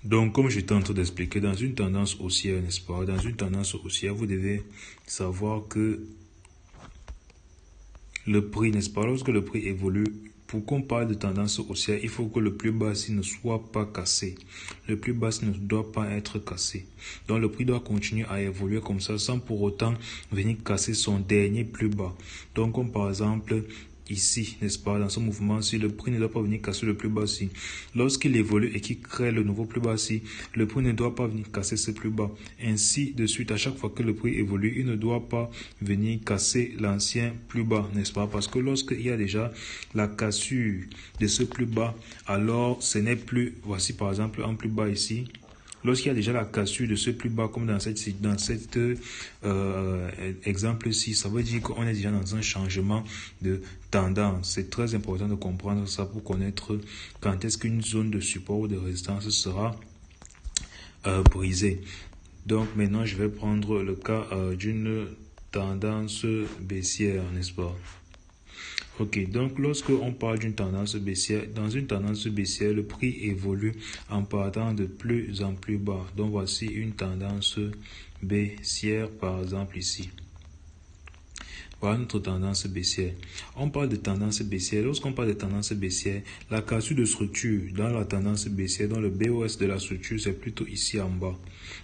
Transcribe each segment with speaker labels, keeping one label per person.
Speaker 1: Donc, comme j'étais en train d'expliquer, dans une tendance haussière, n'est-ce pas? Dans une tendance haussière, vous devez savoir que le prix, n'est-ce pas? Lorsque le prix évolue, pour qu'on parle de tendance haussière, il faut que le plus bas ici ne soit pas cassé. Le plus bas ne doit pas être cassé. Donc, le prix doit continuer à évoluer comme ça, sans pour autant venir casser son dernier plus bas. Donc, comme par exemple, ici, n'est-ce pas, dans ce mouvement-ci, le prix ne doit pas venir casser le plus bas-ci. Lorsqu'il évolue et qu'il crée le nouveau plus bas-ci, le prix ne doit pas venir casser ce plus bas. Ainsi de suite, à chaque fois que le prix évolue, il ne doit pas venir casser l'ancien plus bas, n'est-ce pas? Parce que lorsqu'il y a déjà la cassure de ce plus bas, alors ce n'est plus, voici par exemple un plus bas ici. Lorsqu'il y a déjà la cassure de ce plus bas, comme dans cet exemple-ci, ça veut dire qu'on est déjà dans un changement de tendance. C'est très important de comprendre ça pour connaître quand est-ce qu'une zone de support ou de résistance sera brisée. Donc maintenant, je vais prendre le cas d'une tendance baissière, n'est-ce pas? Ok, donc lorsque on parle d'une tendance baissière, dans une tendance baissière, le prix évolue en partant de plus en plus bas. Donc voici une tendance baissière par exemple ici. Voilà notre tendance baissière. On parle de tendance baissière. Lorsqu'on parle de tendance baissière, la cassure de structure dans la tendance baissière, dans le BOS de la structure, c'est plutôt ici en bas.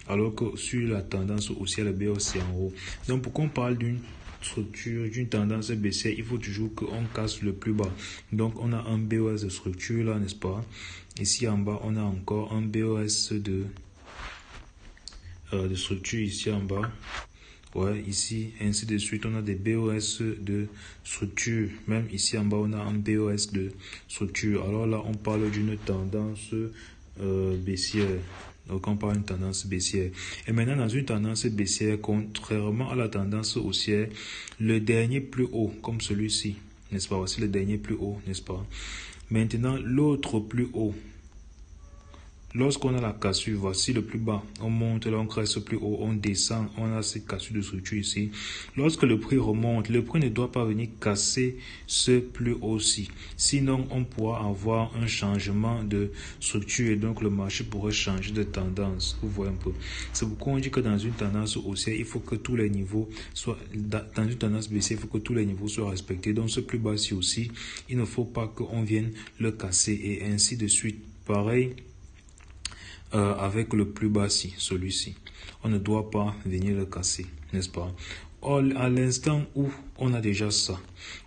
Speaker 1: Alors que sur la tendance haussière, le BOS est en haut. Donc pour qu'on parle d'une structure, d'une tendance baissière, il faut toujours qu'on casse le plus bas. Donc on a un BOS de structure là, n'est-ce pas? Ici en bas, on a encore un BOS de structure ici en bas. Ouais, ici, ainsi de suite, on a des BOS de structure. Même ici en bas, on a un BOS de structure. Alors là, on parle d'une tendance baissière. Donc, on parle d'une tendance baissière. Et maintenant, dans une tendance baissière, contrairement à la tendance haussière, le dernier plus haut, comme celui-ci, n'est-ce pas? Voici le dernier plus haut, n'est-ce pas? Maintenant, l'autre plus haut. Lorsqu'on a la cassure, voici le plus bas. On monte, là on crée ce plus haut, on descend, on a cette cassure de structure ici. Lorsque le prix remonte, le prix ne doit pas venir casser ce plus haut-ci. Sinon, on pourra avoir un changement de structure et donc le marché pourrait changer de tendance. Vous voyez un peu. C'est pourquoi on dit que dans une tendance haussière, il faut que tous les niveaux soient, dans une tendance baissière, il faut que tous les niveaux soient respectés. Donc ce plus bas-ci aussi, il ne faut pas qu'on vienne le casser et ainsi de suite. Pareil. Avec le plus bas-ci, celui-ci. On ne doit pas venir le casser, n'est-ce pas? Or, à l'instant où on a déjà ça,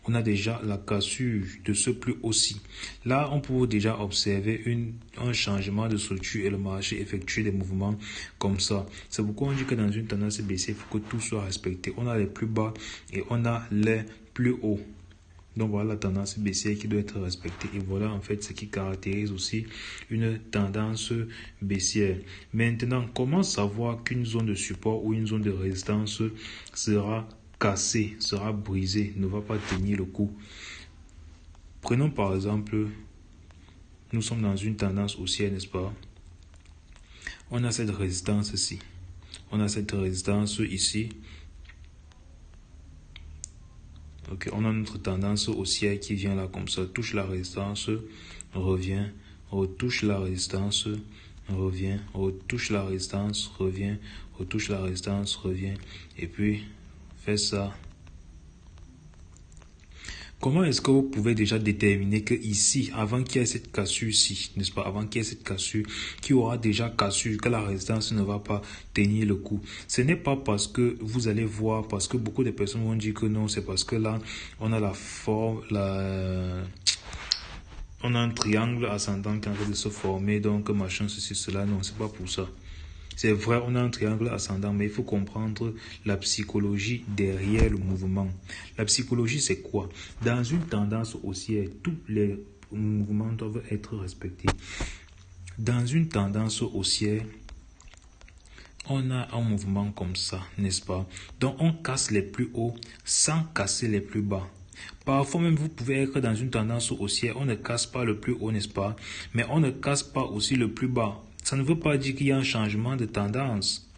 Speaker 1: on a déjà la cassure de ce plus haut-ci. Là, on peut déjà observer un changement de structure et le marché effectuer des mouvements comme ça. C'est pourquoi on dit que dans une tendance baissière, il faut que tout soit respecté. On a les plus bas et on a les plus hauts. Donc voilà la tendance baissière qui doit être respectée. Et voilà en fait ce qui caractérise aussi une tendance baissière. Maintenant, comment savoir qu'une zone de support ou une zone de résistance sera cassée, sera brisée, ne va pas tenir le coup? Prenons par exemple, nous sommes dans une tendance haussière, n'est-ce pas? On a cette résistance ici. On a cette résistance ici. Ok, on a notre tendance haussière qui vient là comme ça, touche la résistance, revient, retouche la résistance, revient, retouche la résistance, revient, retouche la résistance, revient, et puis fait ça. Comment est-ce que vous pouvez déjà déterminer que ici, avant qu'il y ait cette cassure-ci, n'est-ce pas, avant qu'il y ait cette cassure, qui aura déjà cassure, que la résistance ne va pas tenir le coup? Ce n'est pas parce que vous allez voir, parce que beaucoup de personnes vont dire que non, c'est parce que là, on a la forme, on a un triangle ascendant qui est en train de se former, donc machin, ceci, cela. Non, c'est pas pour ça. C'est vrai, on a un triangle ascendant, mais il faut comprendre la psychologie derrière le mouvement. La psychologie, c'est quoi? Dans une tendance haussière, tous les mouvements doivent être respectés. Dans une tendance haussière, on a un mouvement comme ça, n'est-ce pas? Donc, on casse les plus hauts sans casser les plus bas. Parfois même, vous pouvez être dans une tendance haussière, on ne casse pas le plus haut, n'est-ce pas? Mais on ne casse pas aussi le plus bas. Ça ne veut pas dire qu'il y a un changement de tendance.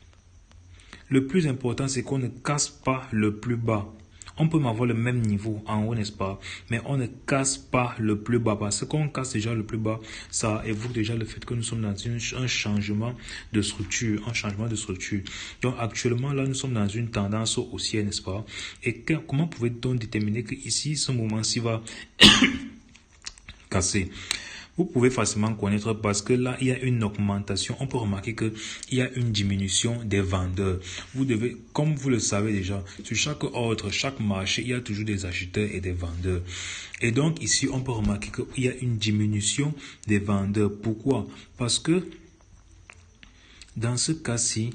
Speaker 1: Le plus important, c'est qu'on ne casse pas le plus bas. On peut avoir le même niveau en haut, n'est-ce pas? Mais on ne casse pas le plus bas. Parce que quand on casse déjà le plus bas, ça évoque déjà le fait que nous sommes dans un changement de structure. Un changement de structure. Donc actuellement, là, nous sommes dans une tendance haussière, n'est-ce pas? Et comment pouvait-on déterminer que ici, ce moment-ci va casser? Vous pouvez facilement connaître parce que là, il y a une augmentation. On peut remarquer qu'il y a une diminution des vendeurs. Vous devez, comme vous le savez déjà, sur chaque ordre, chaque marché, il y a toujours des acheteurs et des vendeurs. Et donc ici, on peut remarquer qu'il y a une diminution des vendeurs. Pourquoi? Parce que dans ce cas-ci,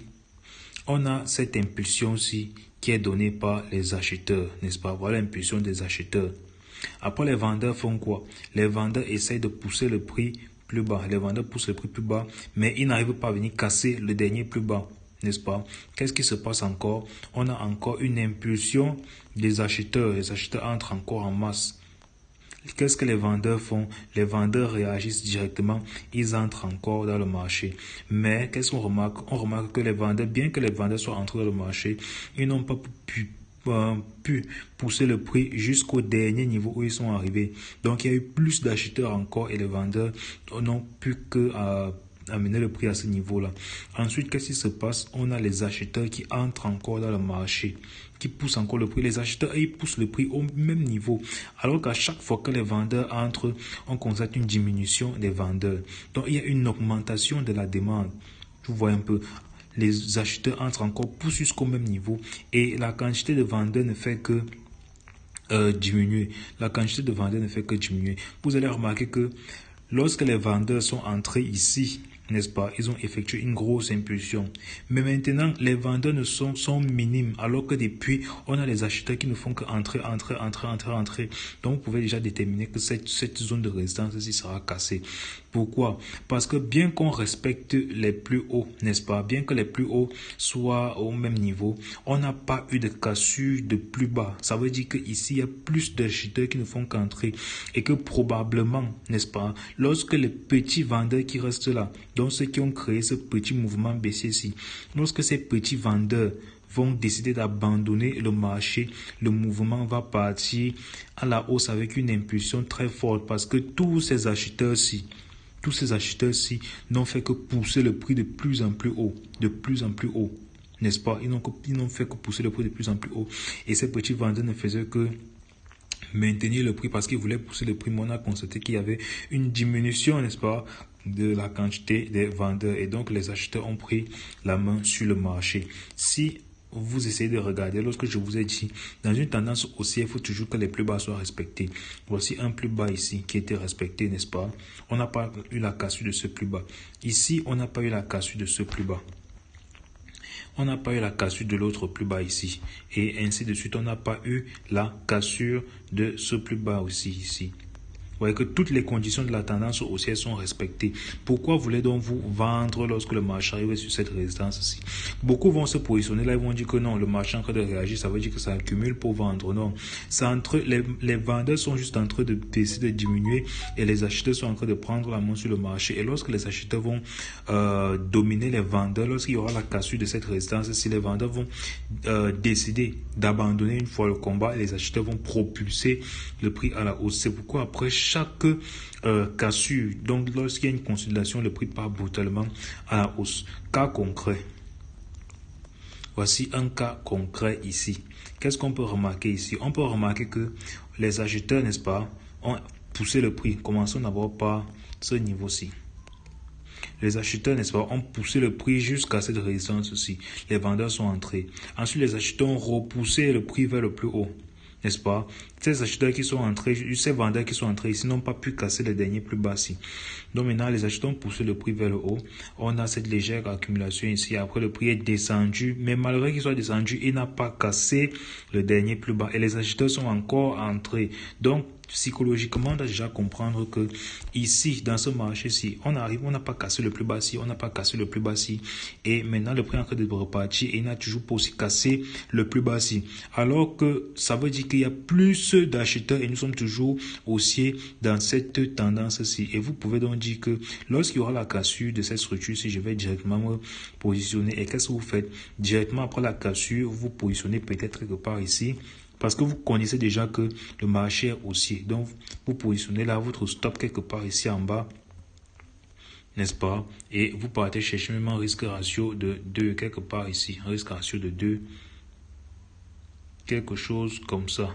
Speaker 1: on a cette impulsion-ci qui est donnée par les acheteurs, n'est-ce pas? Voilà l'impulsion des acheteurs. Après, les vendeurs font quoi? Les vendeurs essayent de pousser le prix plus bas. Les vendeurs poussent le prix plus bas, mais ils n'arrivent pas à venir casser le dernier plus bas, n'est-ce pas? Qu'est-ce qui se passe encore? On a encore une impulsion des acheteurs. Les acheteurs entrent encore en masse. Qu'est-ce que les vendeurs font? Les vendeurs réagissent directement, ils entrent encore dans le marché. Mais qu'est-ce qu'on remarque? On remarque que les vendeurs, bien que les vendeurs soient entrés dans le marché, ils n'ont pas pu pousser le prix jusqu'au dernier niveau où ils sont arrivés. Donc il y a eu plus d'acheteurs encore et les vendeurs n'ont pu que amener le prix à ce niveau-là. Ensuite, qu'est-ce qui se passe? On a les acheteurs qui entrent encore dans le marché, qui poussent encore le prix. Les acheteurs, ils poussent le prix au même niveau. Alors qu'à chaque fois que les vendeurs entrent, on constate une diminution des vendeurs. Donc il y a une augmentation de la demande. Vous voyez un peu. Les acheteurs entrent encore, poussent jusqu'au même niveau et la quantité de vendeurs ne fait que diminuer. La quantité de vendeurs ne fait que diminuer. Vous allez remarquer que lorsque les vendeurs sont entrés ici, n'est-ce pas, ils ont effectué une grosse impulsion. Mais maintenant, les vendeurs sont minimes, alors que depuis, on a les acheteurs qui ne font que entrer. Donc, vous pouvez déjà déterminer que cette zone de résistance-ci sera cassée. Pourquoi? Parce que bien qu'on respecte les plus hauts, n'est-ce pas, bien que les plus hauts soient au même niveau, on n'a pas eu de cassure de plus bas. Ça veut dire qu'ici, il y a plus d'acheteurs qui ne font qu'entrer et que probablement, n'est-ce pas, lorsque les petits vendeurs qui restent là, donc ceux qui ont créé ce petit mouvement baissier-ci, lorsque ces petits vendeurs vont décider d'abandonner le marché, le mouvement va partir à la hausse avec une impulsion très forte parce que tous ces acheteurs-ci n'ont fait que pousser le prix de plus en plus haut, n'est-ce pas? Ils n'ont fait que pousser le prix de plus en plus haut. Et ces petits vendeurs ne faisaient que maintenir le prix parce qu'ils voulaient pousser le prix. Mais on a constaté qu'il y avait une diminution, n'est-ce pas, de la quantité des vendeurs. Et donc, les acheteurs ont pris la main sur le marché. Si vous essayez de regarder, lorsque je vous ai dit, dans une tendance haussière, il faut toujours que les plus bas soient respectés. Voici un plus bas ici qui était respecté, n'est-ce pas? On n'a pas eu la cassure de ce plus bas. Ici, on n'a pas eu la cassure de ce plus bas. On n'a pas eu la cassure de l'autre plus bas ici. Et ainsi de suite, on n'a pas eu la cassure de ce plus bas aussi ici. Vous voyez que toutes les conditions de la tendance haussière sont respectées. Pourquoi voulez donc vous vendre lorsque le marché arrive sur cette résistance-ci? Beaucoup vont se positionner là, ils vont dire que non, le marché est en train de réagir, ça veut dire que ça accumule pour vendre. Non, les vendeurs sont juste en train de décider de diminuer et les acheteurs sont en train de prendre la main sur le marché. Et lorsque les acheteurs vont dominer les vendeurs, lorsqu'il y aura la cassure de cette résistance, si les vendeurs vont décider d'abandonner une fois le combat, les acheteurs vont propulser le prix à la hausse. C'est pourquoi après chaque cassure, donc lorsqu'il y a une consolidation, le prix part brutalement à la hausse. Cas concret. Voici un cas concret ici. Qu'est-ce qu'on peut remarquer ici? On peut remarquer que les acheteurs, n'est-ce pas, ont poussé le prix. Commençons d'abord par ce niveau-ci. Les acheteurs, n'est-ce pas, ont poussé le prix jusqu'à cette résistance-ci. Les vendeurs sont entrés. Ensuite, les acheteurs ont repoussé le prix vers le plus haut. N'est-ce pas? Ces acheteurs qui sont entrés, ces vendeurs qui sont entrés ici n'ont pas pu casser le dernier plus bas ici. Donc maintenant, les acheteurs ont poussé le prix vers le haut. On a cette légère accumulation ici. Après, le prix est descendu. Mais malgré qu'il soit descendu, il n'a pas cassé le dernier plus bas. Et les acheteurs sont encore entrés. Donc, psychologiquement, on doit déjà comprendre que ici, dans ce marché-ci, on arrive, on n'a pas cassé le plus bas ici, on n'a pas cassé le plus bas ici. Et maintenant, le prix est en train de repartir et il n'a toujours pas aussi cassé le plus bas ici. Alors que ça veut dire qu'il y a plus d'acheteurs et nous sommes toujours haussiers dans cette tendance-ci. Et vous pouvez donc dire que lorsqu'il y aura la cassure de cette structure-ci, je vais directement me positionner. Et qu'est-ce que vous faites? Directement après la cassure, vous vous positionnez peut-être quelque part ici. Parce que vous connaissez déjà que le marché est haussier. Donc, vous positionnez là votre stop quelque part ici en bas, n'est-ce pas? Et vous partez chercher même un risque ratio de 2 quelque part ici. Un risque ratio de 2. Quelque chose comme ça.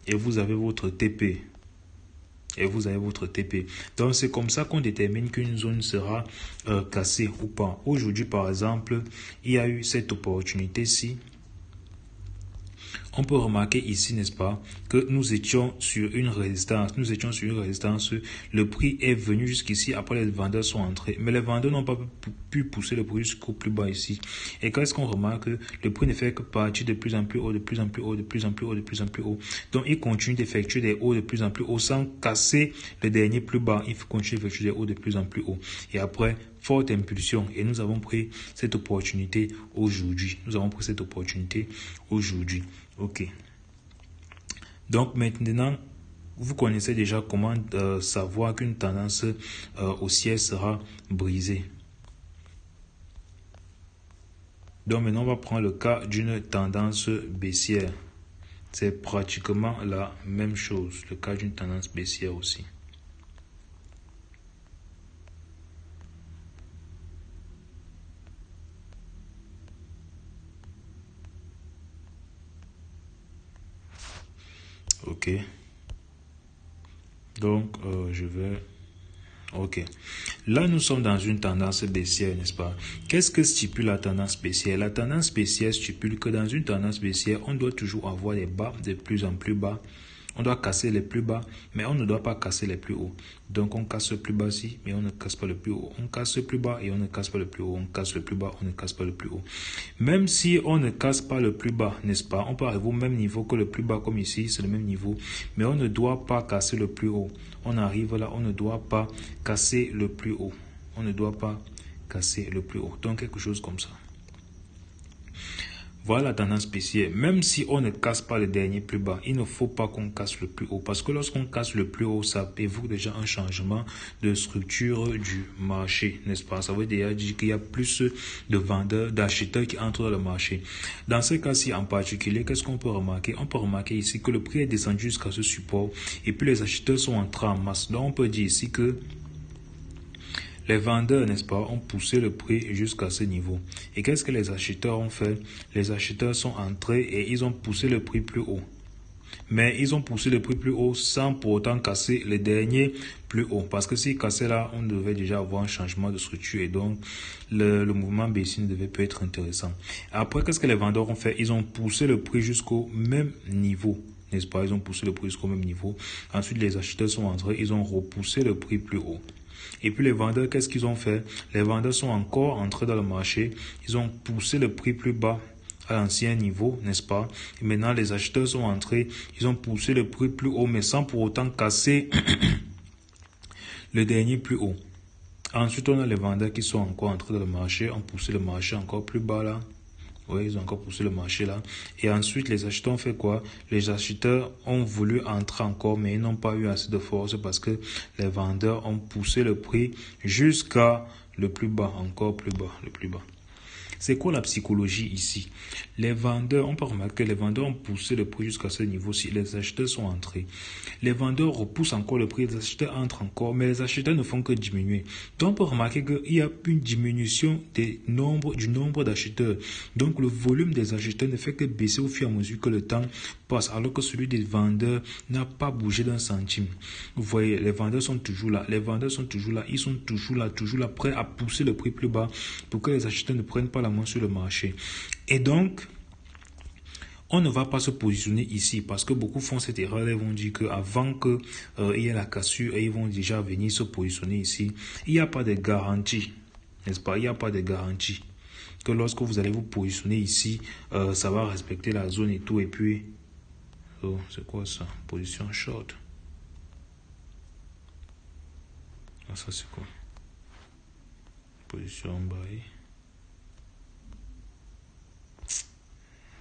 Speaker 1: Et vous avez votre TP. Donc, c'est comme ça qu'on détermine qu'une zone sera cassée ou pas. Aujourd'hui, par exemple, il y a eu cette opportunité-ci. On peut remarquer ici, n'est-ce pas, que nous étions sur une résistance. Le prix est venu jusqu'ici, après les vendeurs sont entrés. Mais les vendeurs n'ont pas pu pousser le prix jusqu'au plus bas ici. Et qu'est-ce qu'on remarque? Le prix ne fait que partir de plus en plus haut, de plus en plus haut, de plus en plus haut, de plus en plus haut. Donc, il continue d'effectuer des hauts de plus en plus haut sans casser le dernier plus bas. Il continue d'effectuer des hauts de plus en plus haut. Et après, forte impulsion. Et nous avons pris cette opportunité aujourd'hui. Ok. Donc maintenant, vous connaissez déjà comment savoir qu'une tendance haussière sera brisée. Donc maintenant, on va prendre le cas d'une tendance baissière. C'est pratiquement la même chose, le cas d'une tendance baissière aussi. Ok. Donc, je vais... Ok. Là, nous sommes dans une tendance baissière, n'est-ce pas? Qu'est-ce que stipule la tendance baissière? La tendance baissière stipule que dans une tendance baissière, on doit toujours avoir des bas de plus en plus bas. On doit casser les plus bas, mais on ne doit pas casser les plus hauts. Donc, on casse le plus bas ici, mais on ne casse pas le plus haut. On casse le plus bas et on ne casse pas le plus haut. On casse le plus bas, on ne casse pas le plus haut. Même si on ne casse pas le plus bas, n'est-ce pas? On peut arriver au même niveau que le plus bas, comme ici, c'est le même niveau. Mais on ne doit pas casser le plus haut. On arrive là, on ne doit pas casser le plus haut. Donc, quelque chose comme ça. Voilà la tendance baissière. Même si on ne casse pas le dernier plus bas, il ne faut pas qu'on casse le plus haut. Parce que lorsqu'on casse le plus haut, ça évoque déjà un changement de structure du marché, n'est-ce pas? Ça veut déjà dire qu'il y a plus de vendeurs, d'acheteurs qui entrent dans le marché. Dans ce cas-ci en particulier, qu'est-ce qu'on peut remarquer? On peut remarquer ici que le prix est descendu jusqu'à ce support et puis les acheteurs sont entrés en masse. Donc on peut dire ici que les vendeurs, n'est-ce pas, ont poussé le prix jusqu'à ce niveau. Et qu'est-ce que les acheteurs ont fait? Les acheteurs sont entrés et ils ont poussé le prix plus haut. Mais ils ont poussé le prix plus haut sans pour autant casser le dernier plus haut. Parce que s'ils cassaient là, on devait déjà avoir un changement de structure et donc le mouvement baissier ne devait pas être intéressant. Après, qu'est-ce que les vendeurs ont fait? Ils ont poussé le prix jusqu'au même niveau. N'est-ce pas? Ils ont poussé le prix jusqu'au même niveau. Ensuite, les acheteurs sont entrés, ils ont repoussé le prix plus haut. Et puis les vendeurs, qu'est-ce qu'ils ont fait? Les vendeurs sont encore entrés dans le marché. Ils ont poussé le prix plus bas à l'ancien niveau, n'est-ce pas? Et maintenant, les acheteurs sont entrés. Ils ont poussé le prix plus haut, mais sans pour autant casser le dernier plus haut. Ensuite, on a les vendeurs qui sont encore entrés dans le marché, ont poussé le marché encore plus bas là. Oui, ils ont encore poussé le marché là. Et ensuite, les acheteurs ont fait quoi? Les acheteurs ont voulu entrer encore, mais ils n'ont pas eu assez de force parce que les vendeurs ont poussé le prix jusqu'à le plus bas, encore plus bas, le plus bas. C'est quoi la psychologie ici? Les vendeurs, on peut remarquer que les vendeurs ont poussé le prix jusqu'à ce niveau-ci. Les acheteurs sont entrés. Les vendeurs repoussent encore le prix, les acheteurs entrent encore, mais les acheteurs ne font que diminuer. Donc, on peut remarquer qu'il y a une diminution du nombre d'acheteurs. Donc, le volume des acheteurs ne fait que baisser au fur et à mesure que le temps passe, alors que celui des vendeurs n'a pas bougé d'un centime. Vous voyez, les vendeurs sont toujours là. Ils sont toujours là, prêts à pousser le prix plus bas pour que les acheteurs ne prennent pas la main sur le marché. Et donc, on ne va pas se positionner ici parce que beaucoup font cette erreur. Ils vont dire qu'avant qu'il y ait la cassure, ils vont déjà venir se positionner ici. Il n'y a pas de garantie, n'est-ce pas? Il n'y a pas de garantie que lorsque vous allez vous positionner ici, ça va respecter la zone et tout. Et puis, oh, c'est quoi ça? Position short. Ah, ça c'est quoi? Position buy.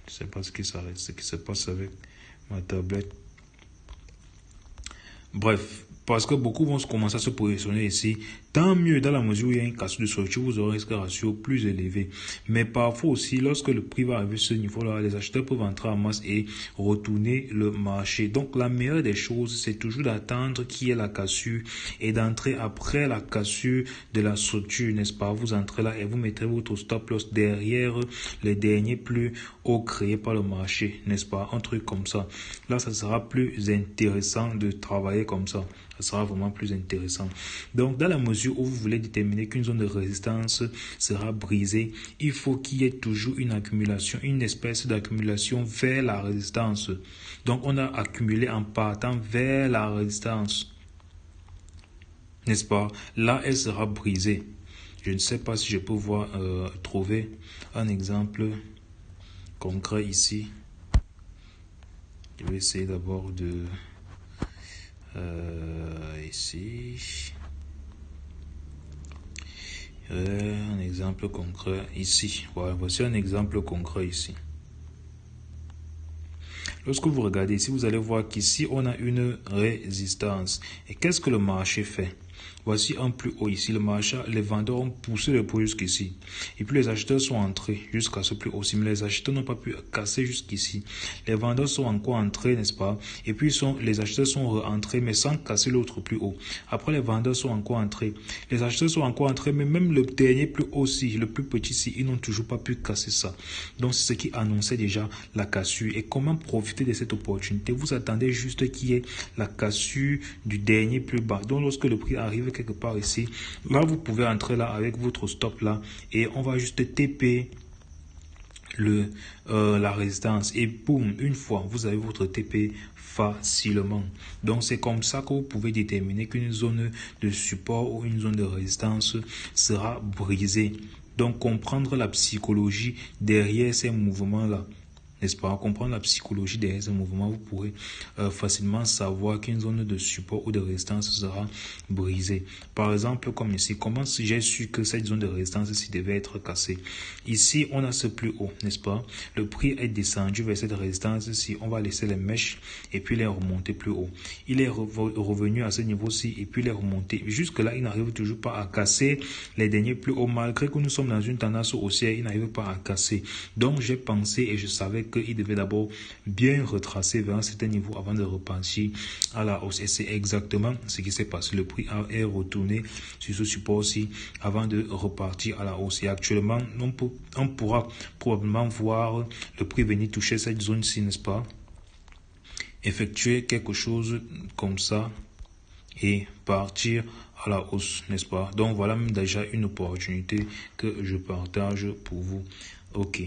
Speaker 1: Je ne sais pas ce qui se passe avec ma tablette. Bref, Parce que beaucoup vont commencer à se positionner ici. Tant mieux, dans la mesure où il y a une cassure de structure, vous aurez un risque ratio plus élevé. Mais parfois aussi, lorsque le prix va arriver à ce niveau-là, les acheteurs peuvent entrer en masse et retourner le marché. Donc, la meilleure des choses, c'est toujours d'attendre qu'il y ait la cassure et d'entrer après la cassure de la structure, n'est-ce pas? Vous entrez là et vous mettez votre stop loss derrière les derniers plus hauts créés par le marché, n'est-ce pas? Un truc comme ça. Là, ça sera plus intéressant de travailler comme ça. Ça sera vraiment plus intéressant. Donc, dans la mesure où vous voulez déterminer qu'une zone de résistance sera brisée, il faut qu'il y ait toujours une accumulation, une espèce d'accumulation vers la résistance. Donc, on a accumulé en partant vers la résistance. N'est-ce pas? Là, elle sera brisée. Je ne sais pas si je peux trouver un exemple concret ici. Je vais essayer d'abord de... ici, un exemple concret ici. Voilà, voici un exemple concret ici. Lorsque vous regardez ici, vous allez voir qu'ici, on a une résistance. Et qu'est-ce que le marché fait? Voici un plus haut ici. Le marché, les vendeurs ont poussé le prix jusqu'ici. Et puis les acheteurs sont entrés jusqu'à ce plus haut. Mais les acheteurs n'ont pas pu casser jusqu'ici. Les vendeurs sont encore entrés, n'est-ce pas? Et puis les acheteurs sont rentrés, mais sans casser l'autre plus haut. Après, les vendeurs sont encore entrés. Les acheteurs sont encore entrés, mais même le dernier plus haut aussi, le plus petit ici, ils n'ont toujours pas pu casser ça. Donc, c'est ce qui annonçait déjà la cassure. Et comment profiter de cette opportunité? Vous attendez juste qu'il y ait la cassure du dernier plus bas. Donc, lorsque le prix arrive quelque part ici, là vous pouvez entrer là avec votre stop là et on va juste TP la résistance et boum, une fois vous avez votre TP facilement. Donc c'est comme ça que vous pouvez déterminer qu'une zone de support ou une zone de résistance sera brisée. Donc comprendre la psychologie derrière ces mouvements là, n'est-ce pas? En comprendre la psychologie derrière ce mouvement, vous pourrez facilement savoir qu'une zone de support ou de résistance sera brisée. Par exemple, comme ici, comment si j'ai su que cette zone de résistance ici devait être cassée? Ici, on a ce plus haut, n'est-ce pas? Le prix est descendu vers cette résistance ici. On va laisser les mèches et puis les remonter plus haut. Il est revenu à ce niveau-ci et puis les remonter. Jusque-là, il n'arrive toujours pas à casser les derniers plus hauts. Malgré que nous sommes dans une tendance haussière, il n'arrive pas à casser. Donc, j'ai pensé et je savais qu'il devait d'abord bien retracer vers un certain niveau avant de repartir à la hausse. Et c'est exactement ce qui s'est passé. Le prix est retourné sur ce support-ci avant de repartir à la hausse. Et actuellement, on pourra probablement voir le prix venir toucher cette zone-ci, n'est-ce pas? Effectuer quelque chose comme ça et partir à la hausse, n'est-ce pas? Donc voilà même déjà une opportunité que je partage pour vous. Ok.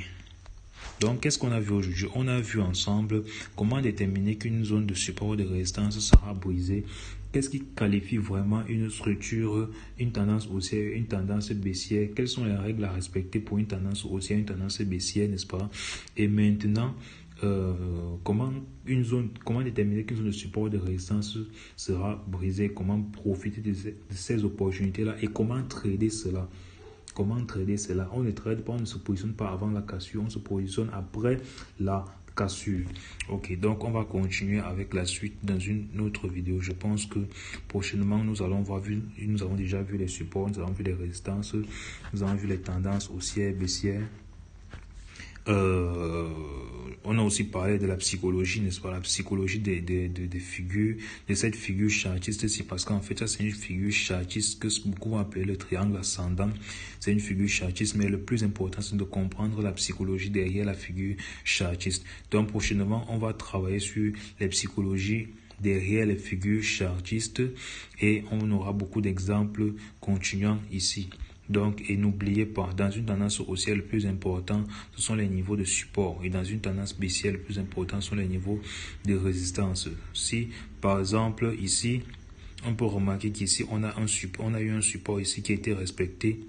Speaker 1: Donc, qu'est-ce qu'on a vu aujourd'hui? On a vu ensemble comment déterminer qu'une zone de support ou de résistance sera brisée. Qu'est-ce qui qualifie vraiment une structure, une tendance haussière, une tendance baissière? Quelles sont les règles à respecter pour une tendance haussière, une tendance baissière, n'est-ce pas? Et maintenant, comment déterminer qu'une zone de support ou de résistance sera brisée? Comment profiter de ces opportunités-là et comment trader cela? Comment trader cela? On ne trade pas, on ne se positionne pas avant la cassure, on se positionne après la cassure. Ok, donc on va continuer avec la suite dans une autre vidéo. Je pense que prochainement nous avons déjà vu les supports, nous avons vu les résistances, nous avons vu les tendances haussières, baissières. On a aussi parlé de la psychologie, n'est-ce pas? La psychologie des figures, de cette figure chartiste ici, parce qu'en fait, ça c'est une figure chartiste que beaucoup vont appeler le triangle ascendant. C'est une figure chartiste, mais le plus important, c'est de comprendre la psychologie derrière la figure chartiste. Donc, prochainement, on va travailler sur les psychologies derrière les figures chartistes et on aura beaucoup d'exemples continuant ici. Donc, et n'oubliez pas, dans une tendance haussière, le plus important, ce sont les niveaux de support. Et dans une tendance baissière, le plus important sont les niveaux de résistance. Si, par exemple, ici, on peut remarquer qu'ici, on a eu un support ici qui a été respecté,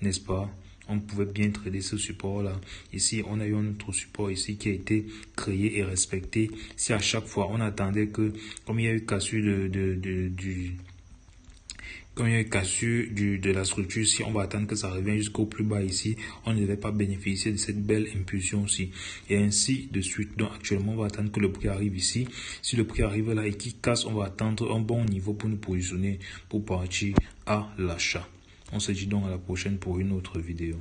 Speaker 1: n'est-ce pas? On pouvait bien trader ce support-là. Ici, on a eu un autre support ici qui a été créé et respecté. Si à chaque fois, on attendait que, comme il y a eu cassure Comme il y a une cassure de la structure, si on va attendre que ça revienne jusqu'au plus bas ici, on ne devait pas bénéficier de cette belle impulsion aussi. Et ainsi de suite. Donc actuellement, on va attendre que le prix arrive ici. Si le prix arrive là et qu'il casse, on va attendre un bon niveau pour nous positionner pour partir à l'achat. On se dit donc à la prochaine pour une autre vidéo.